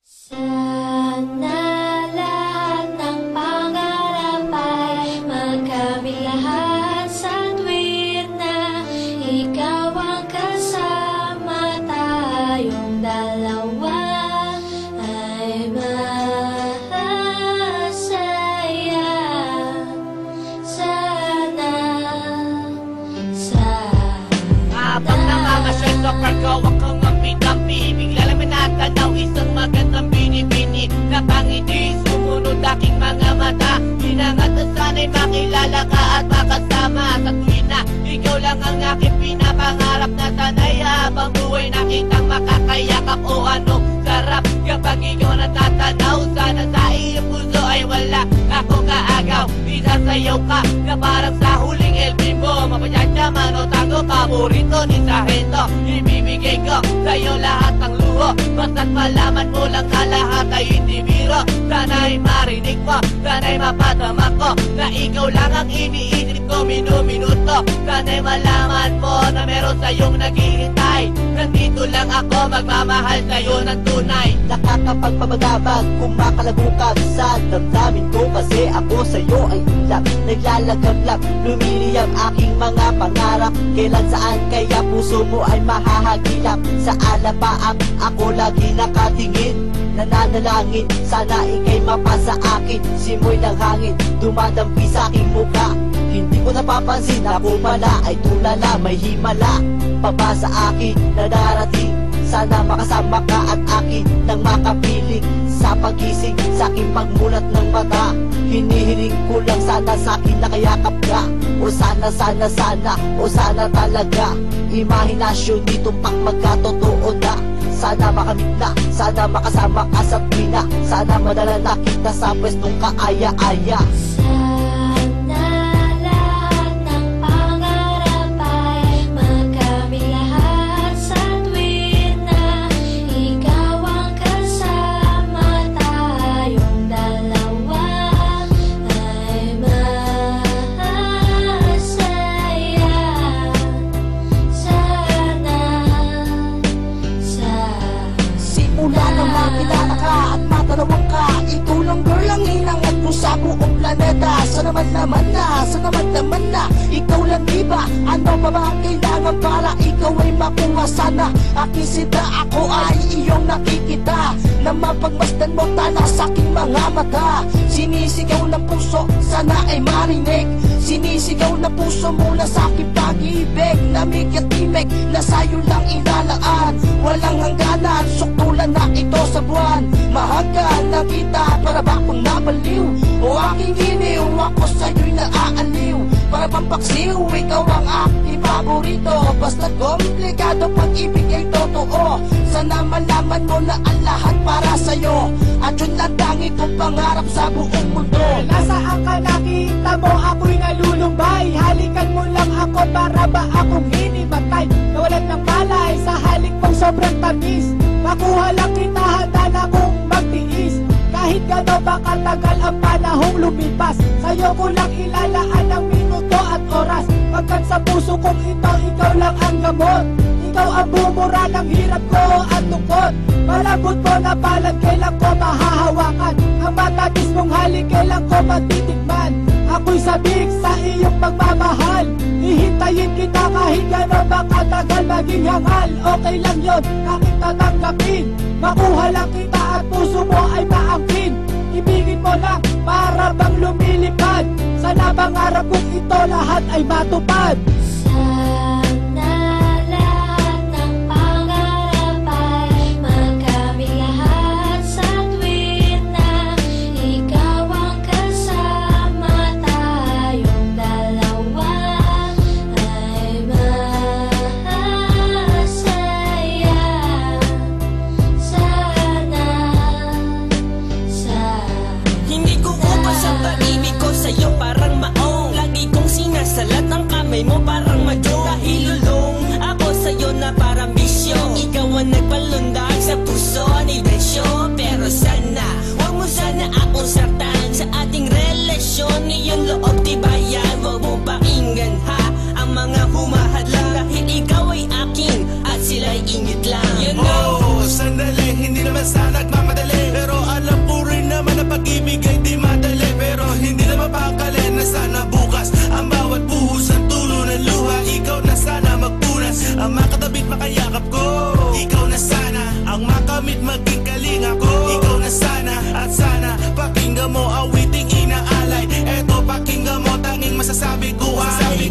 Sana lahat ng pangarap ay magkamit lahat sa tuwid na ikaw ang kasama, tayong dalawa ay masaya. Sana habang namamasyal sa parko, wag kang magpidampi. Bigla lang minatanaw isang magandang bini-bini na pangiti, sumunod aking mga mata. Hinangat na sana'y makilala ka at makasama sa tuwin na ikaw lang ang aking pinapangarap na sanay. Habang buhay nakitang makakayakap o anong sarap kapag ikaw natatanaw. Sana sa iyong puso ay wala akong kaagaw. Isasayaw ka na parang sa huling LB mo. Mapanyadyaman o tango, paborito ni Sargento. Ibibigay ko sa'yo lahat ng luho, basta't malaman mo lang na lahat ay hindi biro. Sana'y marinig mo, sana'y mapadama ko na ikaw lang ang iniisip ko minuminuto. Sana'y malaman mo na meron sa'yong naghihintay. Nandito lang ako, magmamahal sa'yo ng tunay. Nakakapagpabagabag, kumakalabukab sa damdamin ko, kasi ako sa'yo ay ilap. Naglalagablab, lumiliyab aking mga pangarap. Kailan saan kaya puso mo ay mahahagilap? Sa alapaap ako lagi nakatingin, nananalangin sana ika'y mapasa akin. Simoy ng hangin, dumadampi sa aking mukha. Hindi ko napapansin ako pala ay tulala, may himala papa sa akin na darating. Sana makasama ka at akin nang makapiling sa pagising, sa aking pagmulat ng mata. Hinihiling ko lang sana sa akin nakayakap ka. O sana, o sana talaga. Imahinasyon dito pang magkatotoo na. Sana makamit na, sana makasama ka sa tuwina. Sana madala na kita sa pwestong kaaya-aya. Sana naman na ikaw lang diba? Ano pa ba ang kailangan para ikaw ay makuha? Sana aking sinta, ako ay iyong nakikita, na mapagmasdan mo tala sa aking mga mata. Sinisigaw ng puso, sana ay marinig. Sinisigaw ng puso mula sa aking pag-ibig. Namig at timig na sa'yo lang ilalaan. Walang hangganan, suktulan na ito sa buwan. Mahagkan na kita, para ba akong nabaliw? O aking giniw, ako sa'yo'y naaaliw. Para pampaksiw, ikaw ang aking paborito. Basta komplikado, pag-ibig ay totoo. Sana malaman mo na ang lahat para sa'yo, at yun lang tangi kong pangarap sa buong mundo. Nasaan ka, nakita mo ako'y nalulumbay? Halikan mo lang ako, para ba akong hinimatay? Nawalan ng malay sa halik mong sobrang tamis. Makuha lang kita, handa na kong magtiis. Kahit gano'n ba katagal ang panahong lumipas, sa'yo ko lang ilalaan ang minuto at oras. Pagkat sa puso kong ito, ikaw lang ang gamot. Ikaw ang bumura ng hirap ko at lungkot. Malambot mo na palad, kailan ko mahahawakan. Ang matatis mong halik, kailan ko matitikman. Ako'y sabik sa iyong pagmamahal. Hihintayin kita kahit gano'n ba katagal maging hangal. Okay lang yun, aking tatanggapin. Makuha lang kita at puso mo ay maangkin. Ibigin mo lang para bang lumilipad. Sana pangarap kong ito lahat ay matupad. Salat ang kamay mo parang madyo. Dahil lulong ako sa'yo na parang bisyo. Ikaw ang nagpalundag sa puso ni Besyo. Pero sana, huwag mo sana akong saktan sa ating relasyon. Iyong loob tibayan, huwag mo pakinggan ha ang mga humahadlang. Dahil ikaw ay akin at sila'y ingit lang. You know, sandali, hindi naman sana nagmamadali. lumapit maging kalinga ko. Ikaw na sana at sana pakinggan mo awiting inaalay. Eto pakinggan mo tanging masasabi ko ay